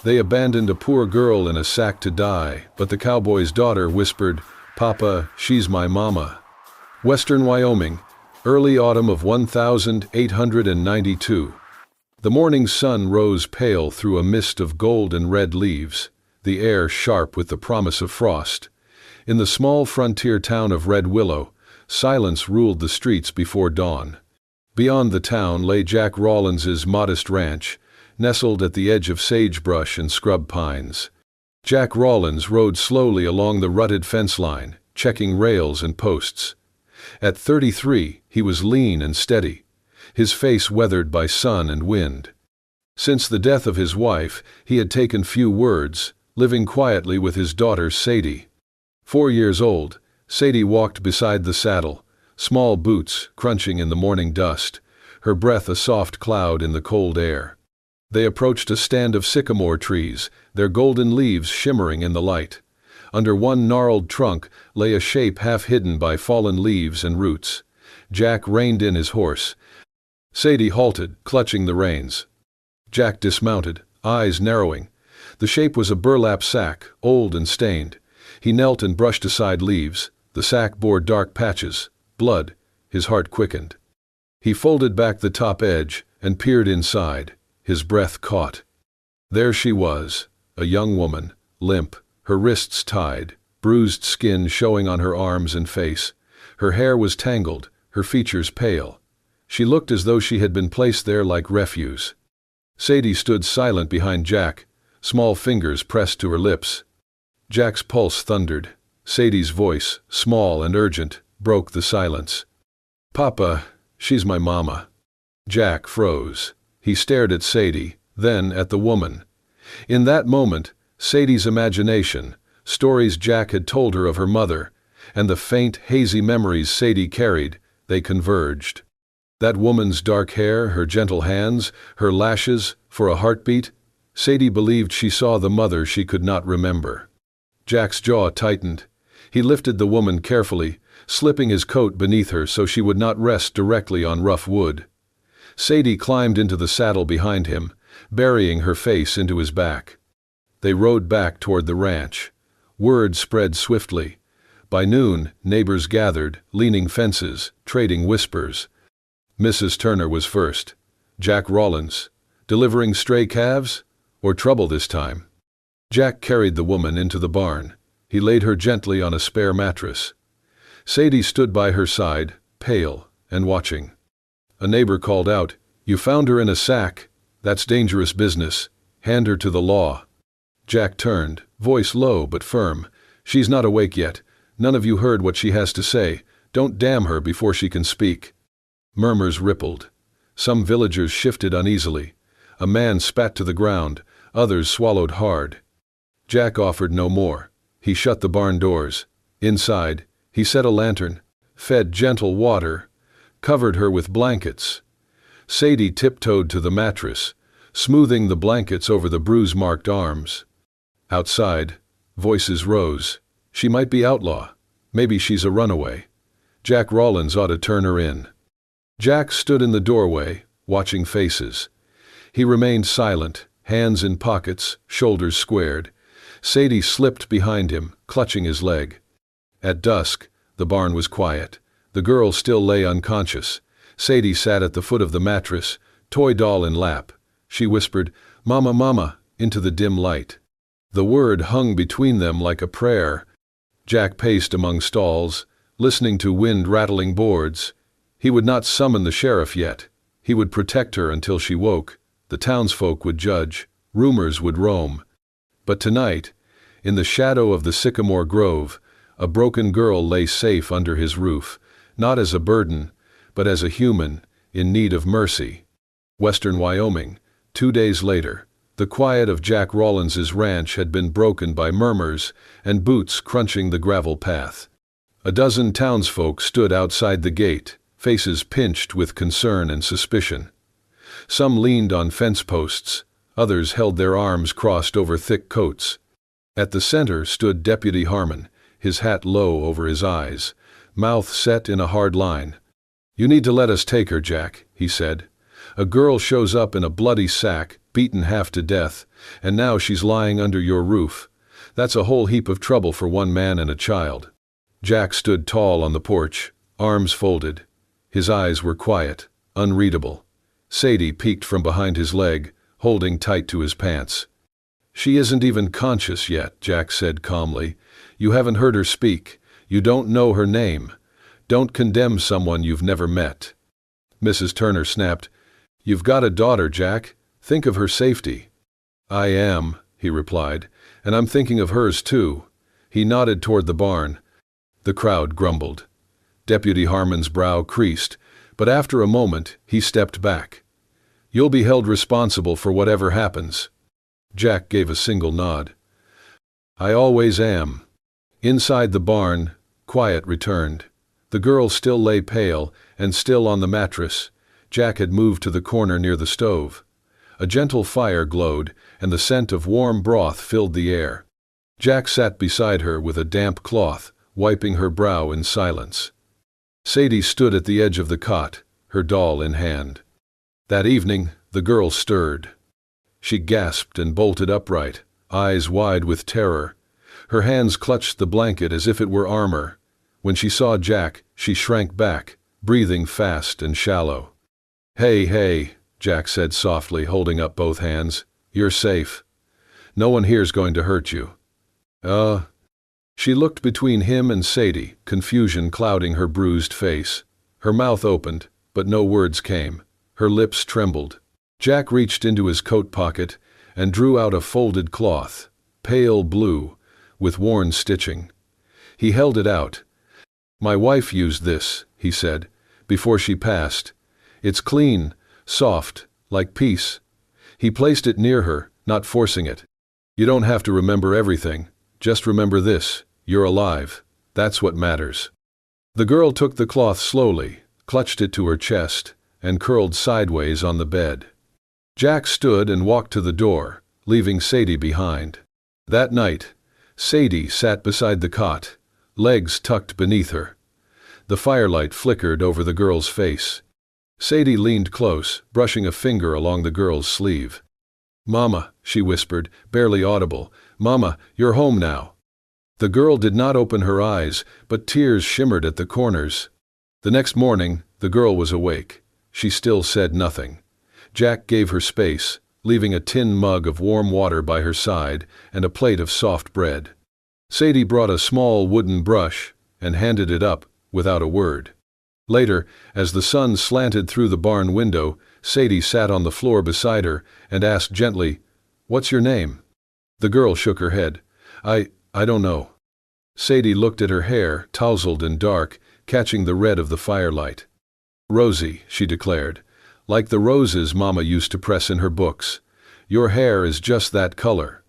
They abandoned a poor girl in a sack to die, but the cowboy's daughter whispered, "Papa, she's my mama." Western Wyoming, early autumn of 1892. The morning sun rose pale through a mist of gold and red leaves, the air sharp with the promise of frost. In the small frontier town of Red Willow, silence ruled the streets before dawn. Beyond the town lay Jack Rawlins's modest ranch, nestled at the edge of sagebrush and scrub pines. Jack Rawlins rode slowly along the rutted fence line, checking rails and posts. At 33, he was lean and steady, his face weathered by sun and wind. Since the death of his wife, he had taken few words, living quietly with his daughter Sadie. 4 years old, Sadie walked beside the saddle, small boots crunching in the morning dust, her breath a soft cloud in the cold air. They approached a stand of sycamore trees, their golden leaves shimmering in the light. Under one gnarled trunk lay a shape half hidden by fallen leaves and roots. Jack reined in his horse. Sadie halted, clutching the reins. Jack dismounted, eyes narrowing. The shape was a burlap sack, old and stained. He knelt and brushed aside leaves. The sack bore dark patches, blood. His heart quickened. He folded back the top edge and peered inside, his breath caught. There she was, a young woman, limp, her wrists tied, bruised skin showing on her arms and face. Her hair was tangled, her features pale. She looked as though she had been placed there like refuse. Sadie stood silent behind Jack, small fingers pressed to her lips. Jack's pulse thundered. Sadie's voice, small and urgent, broke the silence. "Papa, she's my mama." Jack froze. He stared at Sadie, then at the woman. In that moment, Sadie's imagination, stories Jack had told her of her mother, and the faint, hazy memories Sadie carried, they converged. That woman's dark hair, her gentle hands, her lashes, for a heartbeat, Sadie believed she saw the mother she could not remember. Jack's jaw tightened. He lifted the woman carefully, slipping his coat beneath her so she would not rest directly on rough wood. Sadie climbed into the saddle behind him, burying her face into his back. They rode back toward the ranch. Word spread swiftly. By noon, neighbors gathered, leaning fences, trading whispers. Mrs. Turner was first. Jack Rawlins, delivering stray calves? Or trouble this time? Jack carried the woman into the barn. He laid her gently on a spare mattress. Sadie stood by her side, pale and watching. A neighbor called out, "You found her in a sack. That's dangerous business. Hand her to the law." Jack turned, voice low but firm. "She's not awake yet. None of you heard what she has to say. Don't damn her before she can speak." Murmurs rippled. Some villagers shifted uneasily. A man spat to the ground. Others swallowed hard. Jack offered no more. He shut the barn doors. Inside, he set a lantern, fed gentle water, covered her with blankets. Sadie tiptoed to the mattress, smoothing the blankets over the bruise-marked arms. Outside, voices rose. She might be outlaw. Maybe she's a runaway. Jack Rawlins ought to turn her in. Jack stood in the doorway, watching faces. He remained silent, hands in pockets, shoulders squared. Sadie slipped behind him, clutching his leg. At dusk, the barn was quiet. The girl still lay unconscious. Sadie sat at the foot of the mattress, toy doll in lap. She whispered, "Mama, Mama," into the dim light. The word hung between them like a prayer. Jack paced among stalls, listening to wind-rattling boards. He would not summon the sheriff yet. He would protect her until she woke. The townsfolk would judge. Rumors would roam. But tonight, in the shadow of the sycamore grove, a broken girl lay safe under his roof, not as a burden, but as a human, in need of mercy. Western Wyoming, 2 days later. The quiet of Jack Rawlins's ranch had been broken by murmurs and boots crunching the gravel path. A dozen townsfolk stood outside the gate, faces pinched with concern and suspicion. Some leaned on fence posts, others held their arms crossed over thick coats. At the center stood Deputy Harmon, his hat low over his eyes, mouth set in a hard line. "You need to let us take her, Jack," he said. "A girl shows up in a bloody sack, beaten half to death, and now she's lying under your roof. That's a whole heap of trouble for one man and a child." Jack stood tall on the porch, arms folded. His eyes were quiet, unreadable. Sadie peeked from behind his leg, holding tight to his pants. "She isn't even conscious yet," Jack said calmly. "You haven't heard her speak. You don't know her name. Don't condemn someone you've never met." Mrs. Turner snapped, "You've got a daughter, Jack. Think of her safety." "I am," he replied, "and I'm thinking of hers too." He nodded toward the barn. The crowd grumbled. Deputy Harmon's brow creased, but after a moment he stepped back. "You'll be held responsible for whatever happens." Jack gave a single nod. "I always am." Inside the barn, quiet returned. The girl still lay pale and still on the mattress. Jack had moved to the corner near the stove. A gentle fire glowed, and the scent of warm broth filled the air. Jack sat beside her with a damp cloth, wiping her brow in silence. Sadie stood at the edge of the cot, her doll in hand. That evening, the girl stirred. She gasped and bolted upright, eyes wide with terror. Her hands clutched the blanket as if it were armor. When she saw Jack, she shrank back, breathing fast and shallow. "Hey, hey," Jack said softly, holding up both hands. "You're safe. No one here's going to hurt you." She looked between him and Sadie, confusion clouding her bruised face. Her mouth opened, but no words came. Her lips trembled. Jack reached into his coat pocket and drew out a folded cloth, pale blue, with worn stitching. He held it out. "My wife used this," he said, "before she passed. It's clean, soft, like peace." He placed it near her, not forcing it. "You don't have to remember everything. Just remember this: you're alive. That's what matters." The girl took the cloth slowly, clutched it to her chest, and curled sideways on the bed. Jack stood and walked to the door, leaving Sadie behind. That night, Sadie sat beside the cot, legs tucked beneath her. The firelight flickered over the girl's face. Sadie leaned close, brushing a finger along the girl's sleeve. "Mama," she whispered, barely audible. "Mama, you're home now." The girl did not open her eyes, but tears shimmered at the corners. The next morning, the girl was awake. She still said nothing. Jack gave her space, leaving a tin mug of warm water by her side and a plate of soft bread. Sadie brought a small wooden brush and handed it up without a word. Later, as the sun slanted through the barn window, Sadie sat on the floor beside her and asked gently, "What's your name?" The girl shook her head. I don't know." Sadie looked at her hair, tousled and dark, catching the red of the firelight. "Rosie," she declared, "like the roses Mama used to press in her books. Your hair is just that color."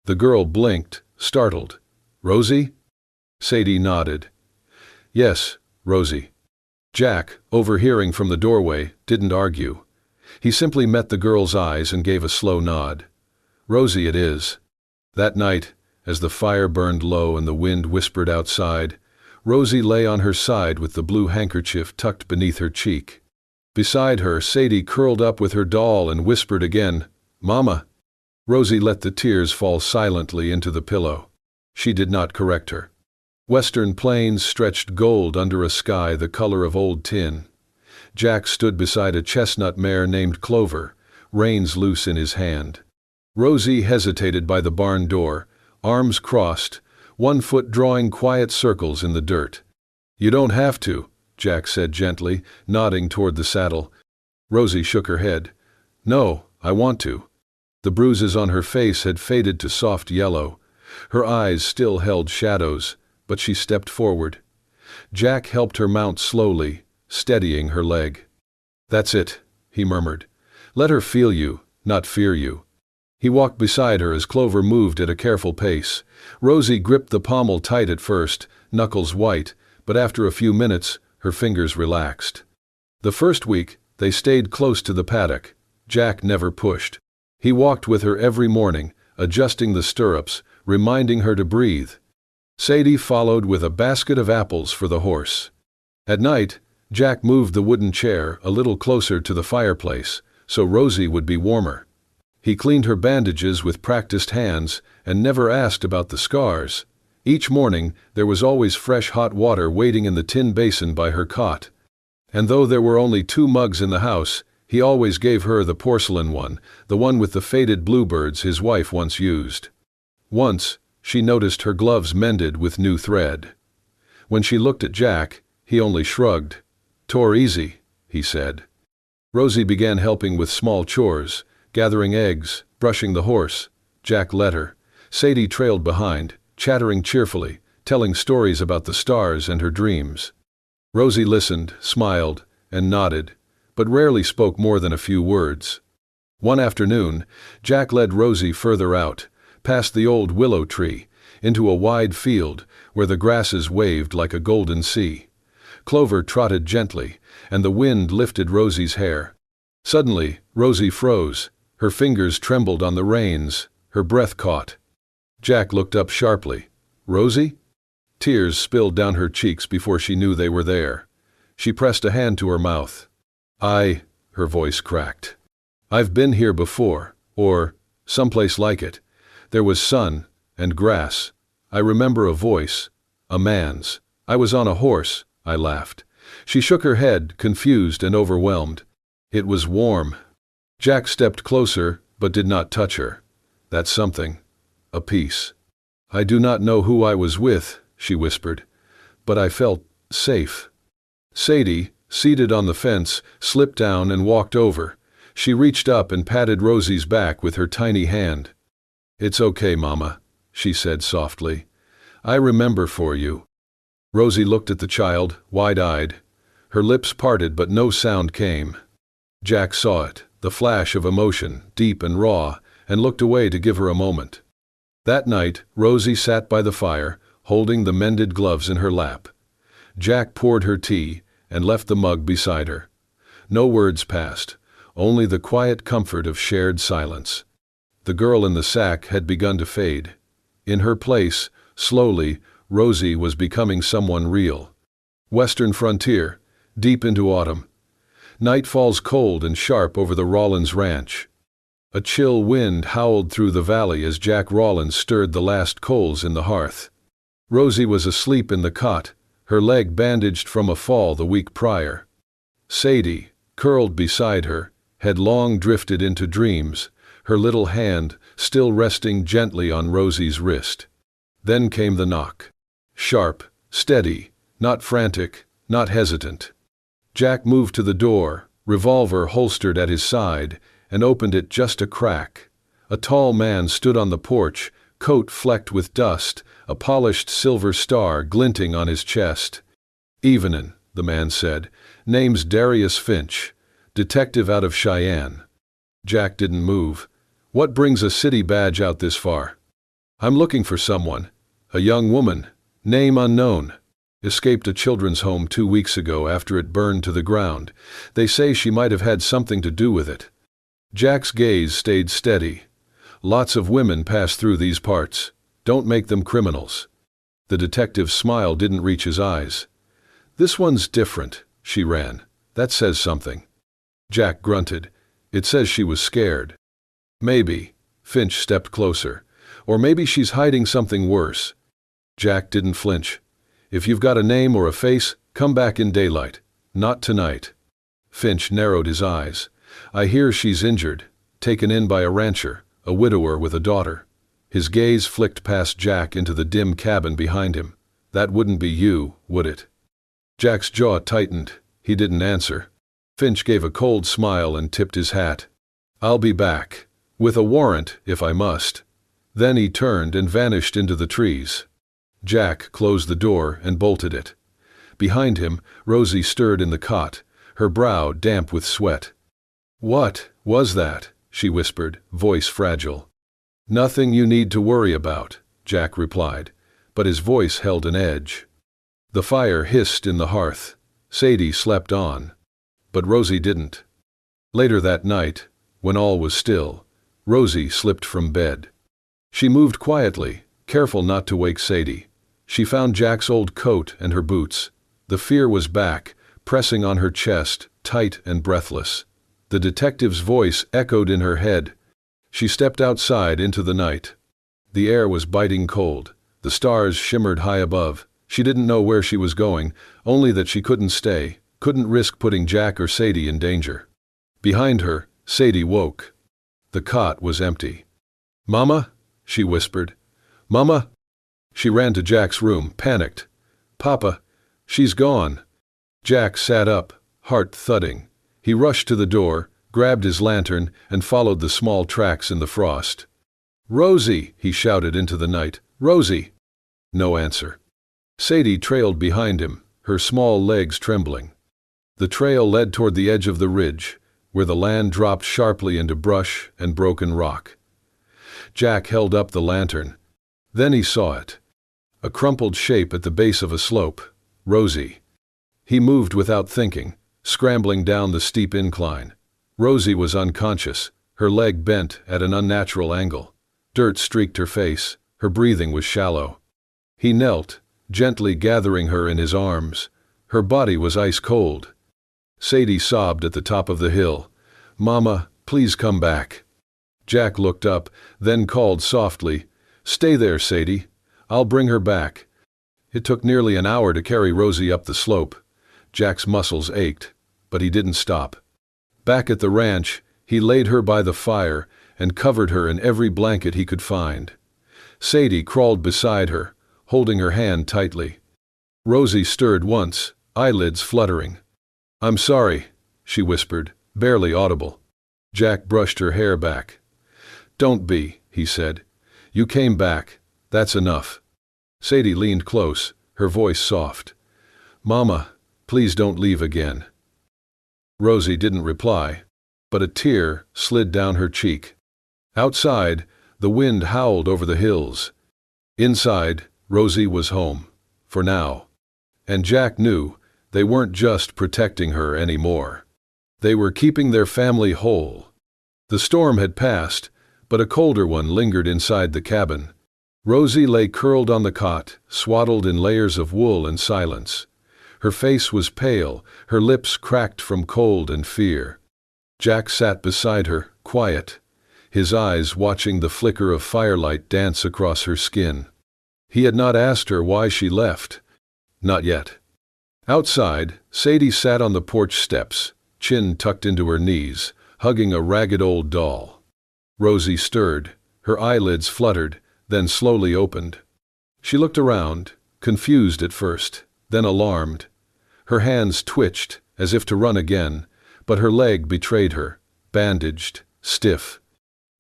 The girl blinked, startled. "Rosie?" Sadie nodded. "Yes, Rosie." Jack, overhearing from the doorway, didn't argue. He simply met the girl's eyes and gave a slow nod. "Rosie it is." That night, as the fire burned low and the wind whispered outside, Rosie lay on her side with the blue handkerchief tucked beneath her cheek. Beside her, Sadie curled up with her doll and whispered again, "Mama." Rosie let the tears fall silently into the pillow. She did not correct her. Western plains stretched gold under a sky the color of old tin. Jack stood beside a chestnut mare named Clover, reins loose in his hand. Rosie hesitated by the barn door, arms crossed, one foot drawing quiet circles in the dirt. "You don't have to," Jack said gently, nodding toward the saddle. Rosie shook her head. "No, I want to." The bruises on her face had faded to soft yellow. Her eyes still held shadows, but she stepped forward. Jack helped her mount slowly, steadying her leg. "That's it," he murmured. "Let her feel you, not fear you." He walked beside her as Clover moved at a careful pace. Rosie gripped the pommel tight at first, knuckles white, but after a few minutes, her fingers relaxed. The first week, they stayed close to the paddock. Jack never pushed. He walked with her every morning, adjusting the stirrups, reminding her to breathe. Sadie followed with a basket of apples for the horse. At night, Jack moved the wooden chair a little closer to the fireplace, so Rosie would be warmer. He cleaned her bandages with practiced hands and never asked about the scars. Each morning, there was always fresh hot water waiting in the tin basin by her cot. And though there were only 2 mugs in the house, he always gave her the porcelain one, the one with the faded bluebirds his wife once used. Once, she noticed her gloves mended with new thread. When she looked at Jack, he only shrugged. "Tore easy," he said. Rosie began helping with small chores, gathering eggs, brushing the horse. Jack led her. Sadie trailed behind, chattering cheerfully, telling stories about the stars and her dreams. Rosie listened, smiled, and nodded, but rarely spoke more than a few words. One afternoon, Jack led Rosie further out, past the old willow tree, into a wide field where the grasses waved like a golden sea. Clover trotted gently, and the wind lifted Rosie's hair. Suddenly, Rosie froze. Her fingers trembled on the reins, her breath caught. Jack looked up sharply. "Rosie?" Tears spilled down her cheeks before she knew they were there. She pressed a hand to her mouth. Her voice cracked. "I've been here before, or someplace like it. There was sun and grass. I remember a voice, a man's. I was on a horse," I laughed. She shook her head, confused and overwhelmed. "It was warm." Jack stepped closer, but did not touch her. "That's something. A peace." "I do not know who I was with," she whispered, "but I felt safe." Sadie, seated on the fence, slipped down and walked over. She reached up and patted Rosie's back with her tiny hand. "It's okay, Mama," she said softly. "I remember for you." Rosie looked at the child, wide-eyed. Her lips parted, but no sound came. Jack saw it, the flash of emotion, deep and raw, and looked away to give her a moment. That night, Rosie sat by the fire, holding the mended gloves in her lap. Jack poured her tea and left the mug beside her. No words passed, only the quiet comfort of shared silence. The girl in the sack had begun to fade. In her place, slowly, Rosie was becoming someone real. Western frontier, deep into autumn. Night falls cold and sharp over the Rollins ranch. A chill wind howled through the valley as Jack Rollins stirred the last coals in the hearth. Rosie was asleep in the cot, her leg bandaged from a fall the week prior. Sadie, curled beside her, had long drifted into dreams, her little hand still resting gently on Rosie's wrist. Then came the knock. Sharp, steady, not frantic, not hesitant. Jack moved to the door, revolver holstered at his side, and opened it just a crack. A tall man stood on the porch, coat flecked with dust, a polished silver star glinting on his chest. "Evenin'," the man said. "Name's Darius Finch, detective out of Cheyenne." Jack didn't move. "What brings a city badge out this far?" "I'm looking for someone. A young woman, name unknown. Escaped a children's home 2 weeks ago after it burned to the ground. They say she might have had something to do with it." Jack's gaze stayed steady. "Lots of women pass through these parts. Don't make them criminals." The detective's smile didn't reach his eyes. "This one's different," she ran. "That says something." Jack grunted. "It says she was scared." "Maybe." Finch stepped closer. "Or maybe she's hiding something worse." Jack didn't flinch. "If you've got a name or a face, come back in daylight. Not tonight." Finch narrowed his eyes. "I hear she's injured, taken in by a rancher, a widower with a daughter." His gaze flicked past Jack into the dim cabin behind him. "That wouldn't be you, would it?" Jack's jaw tightened. He didn't answer. Finch gave a cold smile and tipped his hat. "I'll be back. With a warrant, if I must." Then he turned and vanished into the trees. Jack closed the door and bolted it. Behind him, Rosie stirred in the cot, her brow damp with sweat. "What was that?" she whispered, voice fragile. "Nothing you need to worry about," Jack replied, but his voice held an edge. The fire hissed in the hearth. Sadie slept on. But Rosie didn't. Later that night, when all was still, Rosie slipped from bed. She moved quietly, careful not to wake Sadie. She found Jack's old coat and her boots. The fear was back, pressing on her chest, tight and breathless. The detective's voice echoed in her head. She stepped outside into the night. The air was biting cold. The stars shimmered high above. She didn't know where she was going, only that she couldn't stay, couldn't risk putting Jack or Sadie in danger. Behind her, Sadie woke. The cot was empty. "Mama?" she whispered. "Mama?" She ran to Jack's room, panicked. "Papa, she's gone." Jack sat up, heart thudding. He rushed to the door, grabbed his lantern, and followed the small tracks in the frost. "Rosie!" he shouted into the night. "Rosie!" No answer. Sadie trailed behind him, her small legs trembling. The trail led toward the edge of the ridge, where the land dropped sharply into brush and broken rock. Jack held up the lantern. Then he saw it. A crumpled shape at the base of a slope. Rosie. He moved without thinking, scrambling down the steep incline. Rosie was unconscious, her leg bent at an unnatural angle. Dirt streaked her face, her breathing was shallow. He knelt, gently gathering her in his arms. Her body was ice cold. Sadie sobbed at the top of the hill. "Mama, please come back." Jack looked up, then called softly, "Stay there, Sadie. I'll bring her back." It took nearly an hour to carry Rosie up the slope. Jack's muscles ached, but he didn't stop. Back at the ranch, he laid her by the fire and covered her in every blanket he could find. Sadie crawled beside her, holding her hand tightly. Rosie stirred once, eyelids fluttering. "I'm sorry," she whispered, barely audible. Jack brushed her hair back. "Don't be," he said. "You came back. That's enough." Sadie leaned close, her voice soft. "Mama, please don't leave again." Rosie didn't reply, but a tear slid down her cheek. Outside, the wind howled over the hills. Inside, Rosie was home, for now. And Jack knew they weren't just protecting her anymore. They were keeping their family whole. The storm had passed, but a colder one lingered inside the cabin. Rosie lay curled on the cot, swaddled in layers of wool and silence. Her face was pale, her lips cracked from cold and fear. Jack sat beside her, quiet, his eyes watching the flicker of firelight dance across her skin. He had not asked her why she left. Not yet. Outside, Sadie sat on the porch steps, chin tucked into her knees, hugging a ragged old doll. Rosie stirred, her eyelids fluttered, then slowly opened. She looked around, confused at first, then alarmed. Her hands twitched, as if to run again, but her leg betrayed her, bandaged, stiff.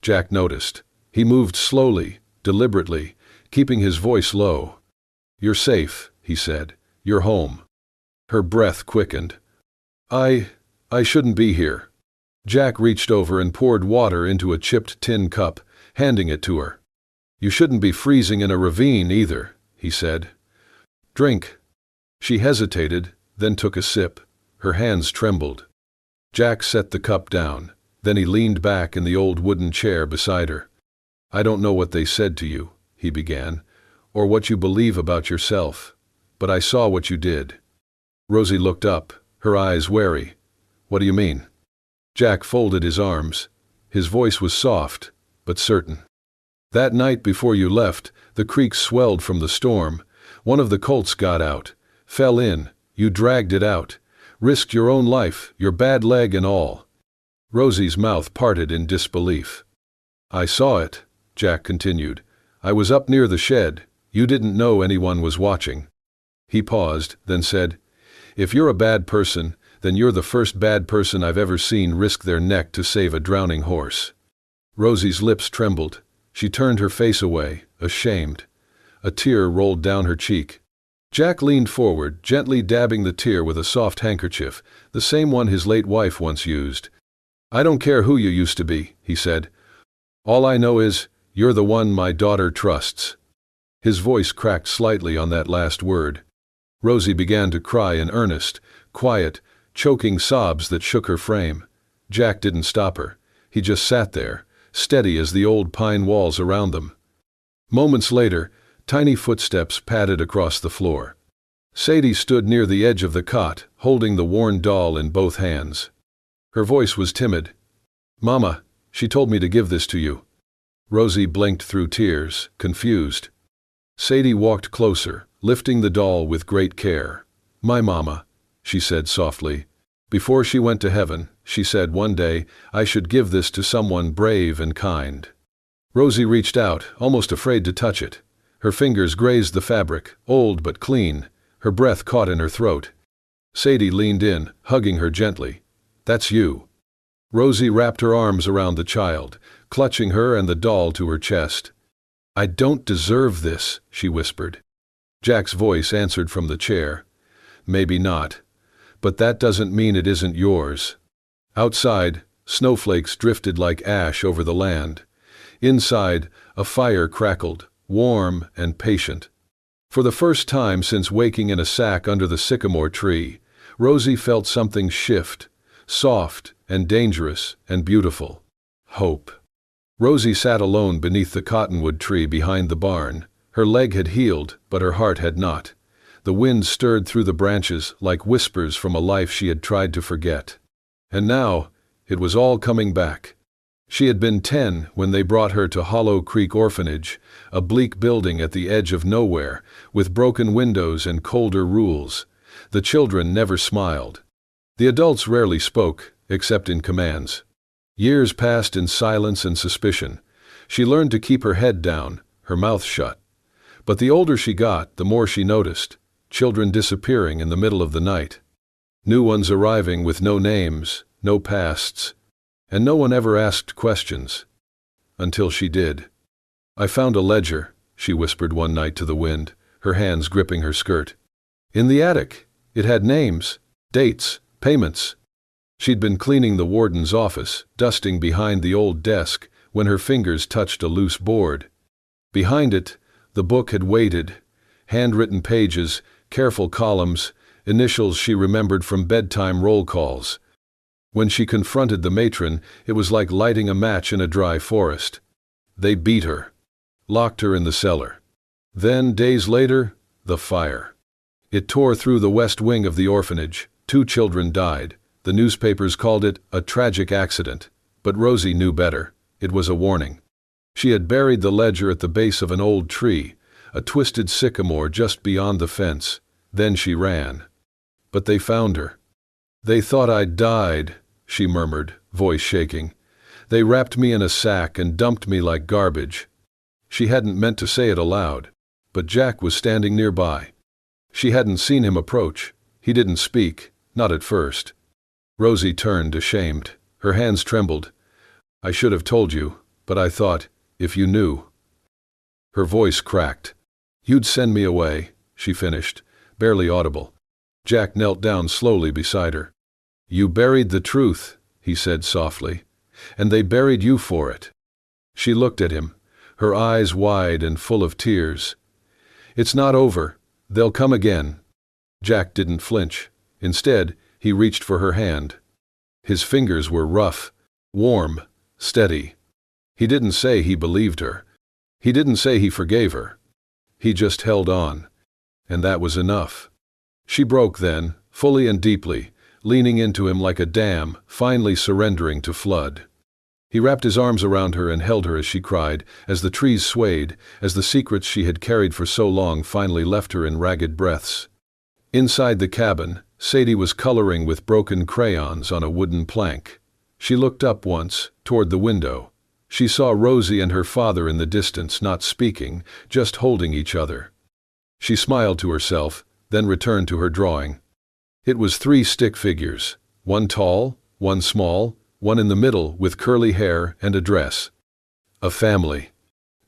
Jack noticed. He moved slowly, deliberately, keeping his voice low. "You're safe," he said. "You're home." Her breath quickened. I shouldn't be here." Jack reached over and poured water into a chipped tin cup, handing it to her. "You shouldn't be freezing in a ravine either," he said. "Drink." She hesitated, then took a sip. Her hands trembled. Jack set the cup down. Then he leaned back in the old wooden chair beside her. "I don't know what they said to you," he began, "or what you believe about yourself, but I saw what you did." Rosie looked up, her eyes wary. "What do you mean?" Jack folded his arms. His voice was soft, but certain. "That night before you left, the creek swelled from the storm. One of the colts got out, fell in, you dragged it out, risked your own life, your bad leg and all." Rosie's mouth parted in disbelief. "I saw it," Jack continued. "I was up near the shed. You didn't know anyone was watching." He paused, then said, "If you're a bad person, then you're the first bad person I've ever seen risk their neck to save a drowning horse." Rosie's lips trembled. She turned her face away, ashamed. A tear rolled down her cheek. Jack leaned forward, gently dabbing the tear with a soft handkerchief, the same one his late wife once used. "I don't care who you used to be," he said. "All I know is, you're the one my daughter trusts." His voice cracked slightly on that last word. Rosie began to cry in earnest, quiet, choking sobs that shook her frame. Jack didn't stop her. He just sat there, steady as the old pine walls around them. Moments later, tiny footsteps padded across the floor. Sadie stood near the edge of the cot, holding the worn doll in both hands. Her voice was timid. "Mama," She told me to give this to you." Rosie blinked through tears, confused. Sadie walked closer, lifting the doll with great care. "My mama," she said softly. "Before she went to heaven, she said one day I should give this to someone brave and kind." Rosie reached out, almost afraid to touch it. Her fingers grazed the fabric, old but clean. Her breath caught in her throat. Sadie leaned in, hugging her gently. "That's you." Rosie wrapped her arms around the child, clutching her and the doll to her chest. "I don't deserve this," she whispered. Jack's voice answered from the chair. "Maybe not. But that doesn't mean it isn't yours." Outside, snowflakes drifted like ash over the land. Inside, a fire crackled, warm and patient. For the first time since waking in a sack under the sycamore tree, Rosie felt something shift, soft and dangerous and beautiful. Hope. Rosie sat alone beneath the cottonwood tree behind the barn. Her leg had healed, but her heart had not. The wind stirred through the branches like whispers from a life she had tried to forget. And now, it was all coming back. She had been 10 when they brought her to Hollow Creek Orphanage, a bleak building at the edge of nowhere, with broken windows and colder rules. The children never smiled. The adults rarely spoke, except in commands. Years passed in silence and suspicion. She learned to keep her head down, her mouth shut. But the older she got, the more she noticed. Children disappearing in the middle of the night. New ones arriving with no names, no pasts. And no one ever asked questions. Until she did. "I found a ledger," she whispered one night to the wind, her hands gripping her skirt. "In the attic. It had names, dates, payments." She'd been cleaning the warden's office, dusting behind the old desk, when her fingers touched a loose board. Behind it, the book had waited. Handwritten pages, careful columns, initials she remembered from bedtime roll calls. When she confronted the matron, it was like lighting a match in a dry forest. They beat her. Locked her in the cellar. Then, days later, the fire. It tore through the west wing of the orphanage. 2 children died. The newspapers called it a tragic accident. But Rosie knew better. It was a warning. She had buried the ledger at the base of an old tree, a twisted sycamore just beyond the fence. Then she ran. But they found her. "They thought I'd died," she murmured, voice shaking. "They wrapped me in a sack and dumped me like garbage." She hadn't meant to say it aloud, but Jack was standing nearby. She hadn't seen him approach. He didn't speak, not at first. Rosie turned, ashamed. Her hands trembled. "I should have told you, but I thought, if you knew." Her voice cracked. "You'd send me away," she finished, barely audible. Jack knelt down slowly beside her. "You buried the truth," he said softly, "and they buried you for it." She looked at him, her eyes wide and full of tears. "It's not over. They'll come again." Jack didn't flinch. Instead, he reached for her hand. His fingers were rough, warm, steady. He didn't say he believed her. He didn't say he forgave her. He just held on. And that was enough. She broke then, fully and deeply, leaning into him like a dam, finally surrendering to flood. He wrapped his arms around her and held her as she cried, as the trees swayed, as the secrets she had carried for so long finally left her in ragged breaths. Inside the cabin, Sadie was coloring with broken crayons on a wooden plank. She looked up once, toward the window. She saw Rosie and her father in the distance, not speaking, just holding each other. She smiled to herself, then returned to her drawing. It was 3 stick figures, one tall, one small, one in the middle with curly hair and a dress. A family.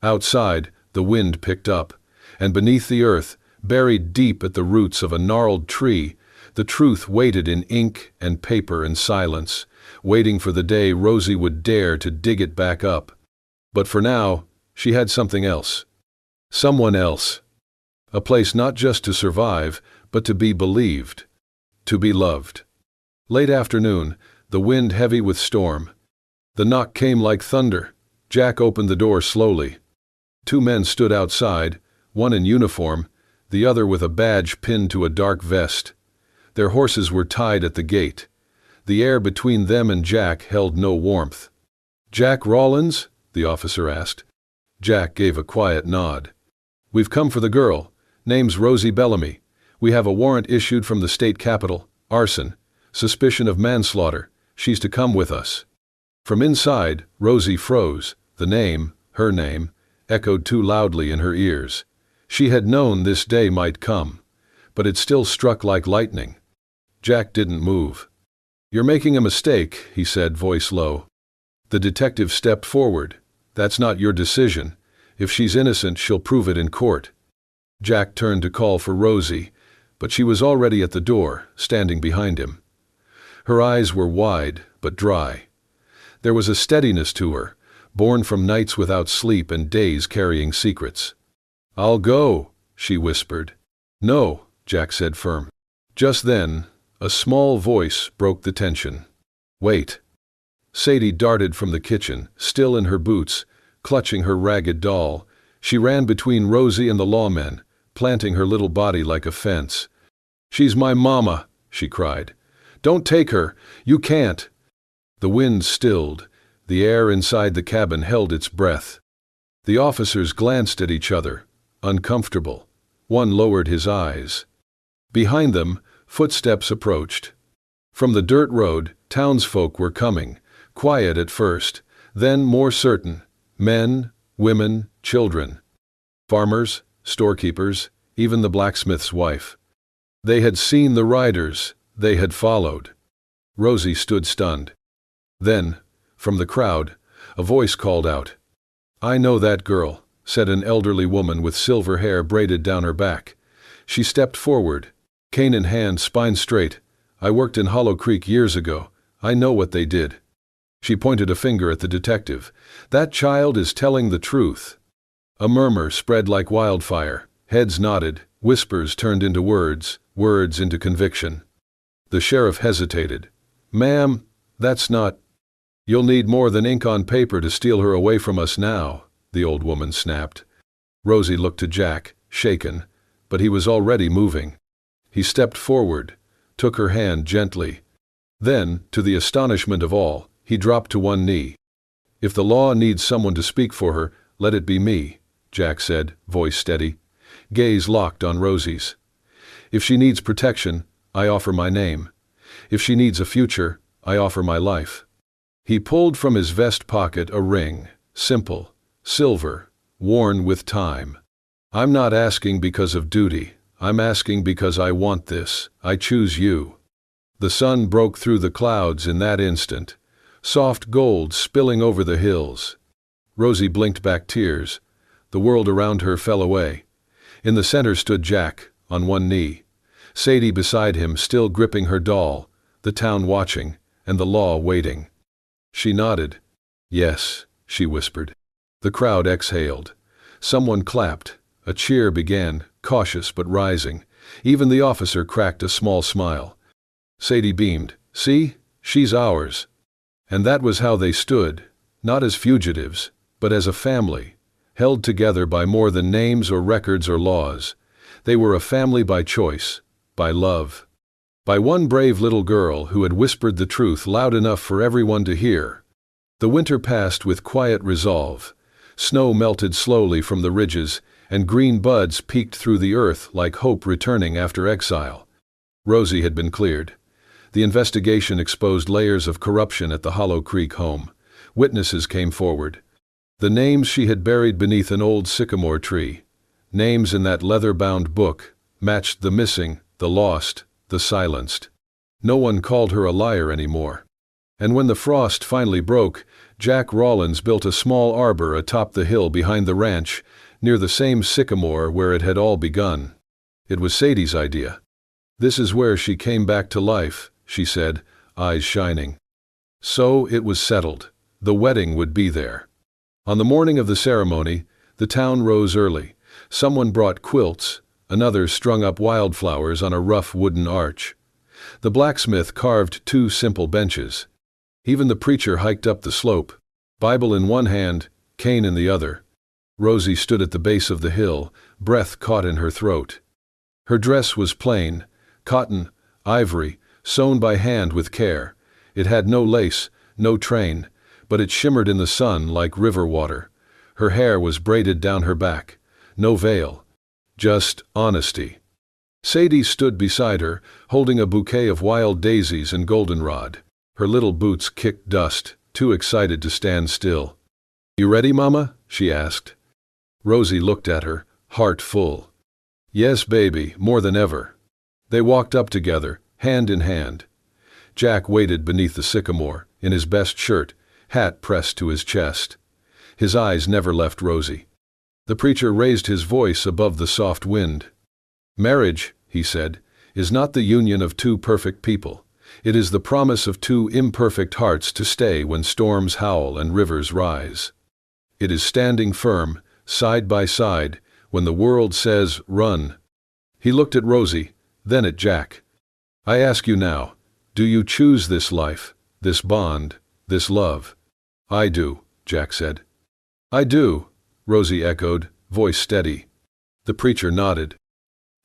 Outside, the wind picked up, and beneath the earth, buried deep at the roots of a gnarled tree, the truth waited in ink and paper and silence, waiting for the day Rosie would dare to dig it back up. But for now, she had something else. Someone else. A place not just to survive, but to be believed. To be loved. Late afternoon, the wind heavy with storm. The knock came like thunder. Jack opened the door slowly. 2 men stood outside, one in uniform, the other with a badge pinned to a dark vest. Their horses were tied at the gate. The air between them and Jack held no warmth. "Jack Rawlins?" the officer asked. Jack gave a quiet nod. "We've come for the girl. Name's Rosie Bellamy. We have a warrant issued from the state capitol. Arson. Suspicion of manslaughter. She's to come with us." From inside, Rosie froze. The name, her name, echoed too loudly in her ears. She had known this day might come, but it still struck like lightning. Jack didn't move. "You're making a mistake," he said, voice low. The detective stepped forward. "That's not your decision. If she's innocent, she'll prove it in court." Jack turned to call for Rosie, but she was already at the door, standing behind him. Her eyes were wide, but dry. There was a steadiness to her, born from nights without sleep and days carrying secrets. "I'll go," she whispered. "No," Jack said firm. Just then, a small voice broke the tension. "Wait." Sadie darted from the kitchen, still in her boots, clutching her ragged doll. She ran between Rosie and the lawmen, planting her little body like a fence. "She's my mama," she cried. "Don't take her. You can't." The wind stilled. The air inside the cabin held its breath. The officers glanced at each other, uncomfortable. One lowered his eyes. Behind them, footsteps approached. From the dirt road, townsfolk were coming, quiet at first, then more certain. Men, women, children. Farmers, storekeepers, even the blacksmith's wife. They had seen the riders. They had followed. Rosie stood stunned. Then, from the crowd, a voice called out. "I know that girl," said an elderly woman with silver hair braided down her back. She stepped forward, cane in hand, spine straight. "I worked in Hollow Creek years ago. I know what they did." She pointed a finger at the detective. "That child is telling the truth." A murmur spread like wildfire. Heads nodded, whispers turned into words, words into conviction. The sheriff hesitated. "Ma'am, that's not—" "You'll need more than ink on paper to steal her away from us now," the old woman snapped. Rosie looked to Jack, shaken, but he was already moving. He stepped forward, took her hand gently. Then, to the astonishment of all, he dropped to one knee. "If the law needs someone to speak for her, let it be me," Jack said, voice steady. Gaze locked on Rosie's. "If she needs protection, I offer my name. If she needs a future, I offer my life." He pulled from his vest pocket a ring, simple, silver, worn with time. "I'm not asking because of duty. I'm asking because I want this. I choose you." The sun broke through the clouds in that instant, soft gold spilling over the hills. Rosie blinked back tears. The world around her fell away. In the center stood Jack, on one knee. Sadie beside him, still gripping her doll, the town watching, and the law waiting. She nodded. "Yes," she whispered. The crowd exhaled. Someone clapped. A cheer began, cautious but rising. Even the officer cracked a small smile. Sadie beamed. "See? She's ours." And that was how they stood, not as fugitives, but as a family, held together by more than names or records or laws. They were a family by choice, by love. By one brave little girl who had whispered the truth loud enough for everyone to hear. The winter passed with quiet resolve. Snow melted slowly from the ridges, and green buds peeked through the earth like hope returning after exile. Rosie had been cleared. The investigation exposed layers of corruption at the Hollow Creek home. Witnesses came forward. The names she had buried beneath an old sycamore tree, names in that leather-bound book, matched the missing, the lost, the silenced. No one called her a liar anymore. And when the frost finally broke, Jack Rawlins built a small arbor atop the hill behind the ranch, near the same sycamore where it had all begun. It was Sadie's idea. "This is where she came back to life," she said, eyes shining. So it was settled. The wedding would be there. On the morning of the ceremony, the town rose early. Someone brought quilts, another strung up wildflowers on a rough wooden arch. The blacksmith carved 2 simple benches. Even the preacher hiked up the slope, Bible in one hand, cane in the other. Rosie stood at the base of the hill, breath caught in her throat. Her dress was plain, cotton, ivory, sewn by hand with care. It had no lace, no train, but it shimmered in the sun like river water. Her hair was braided down her back. No veil. Just honesty. Sadie stood beside her, holding a bouquet of wild daisies and goldenrod. Her little boots kicked dust, too excited to stand still. "You ready, Mama?" she asked. Rosie looked at her, heart full. "Yes, baby, more than ever." They walked up together, hand in hand. Jack waited beneath the sycamore, in his best shirt, hat pressed to his chest. His eyes never left Rosie. The preacher raised his voice above the soft wind. "Marriage," he said, "is not the union of two perfect people. It is the promise of two imperfect hearts to stay when storms howl and rivers rise. It is standing firm, side by side, when the world says, 'Run.'" He looked at Rosie, then at Jack. "I ask you now, do you choose this life, this bond, this love?" "I do," Jack said. "I do," Rosie echoed, voice steady. The preacher nodded.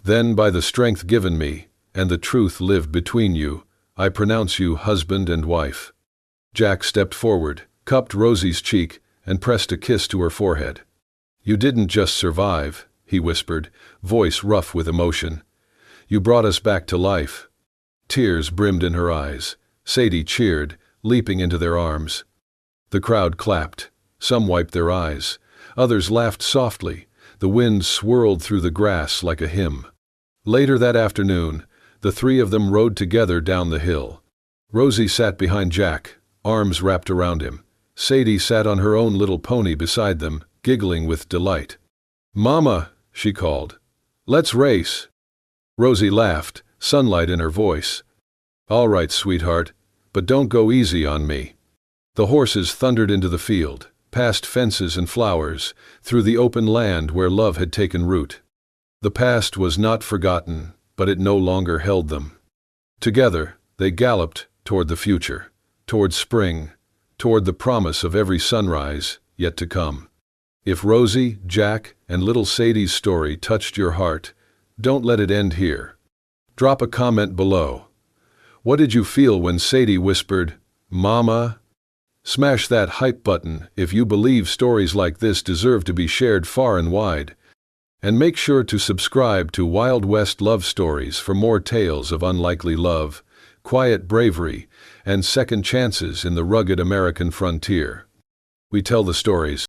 "Then by the strength given me, and the truth lived between you, I pronounce you husband and wife." Jack stepped forward, cupped Rosie's cheek, and pressed a kiss to her forehead. "You didn't just survive," he whispered, voice rough with emotion. "You brought us back to life." Tears brimmed in her eyes. Sadie cheered, leaping into their arms. The crowd clapped. Some wiped their eyes. Others laughed softly. The wind swirled through the grass like a hymn. Later that afternoon, the three of them rode together down the hill. Rosie sat behind Jack, arms wrapped around him. Sadie sat on her own little pony beside them, giggling with delight. "Mama," she called, "let's race." Rosie laughed, sunlight in her voice. "All right, sweetheart, but don't go easy on me." The horses thundered into the field, past fences and flowers, through the open land where love had taken root. The past was not forgotten, but it no longer held them. Together, they galloped toward the future, toward spring, toward the promise of every sunrise yet to come. If Rosie, Jack, and little Sadie's story touched your heart, don't let it end here. Drop a comment below. What did you feel when Sadie whispered, "Mama"? Smash that hype button if you believe stories like this deserve to be shared far and wide. And make sure to subscribe to Wild West Love Stories for more tales of unlikely love, quiet bravery, and second chances in the rugged American frontier. We tell the stories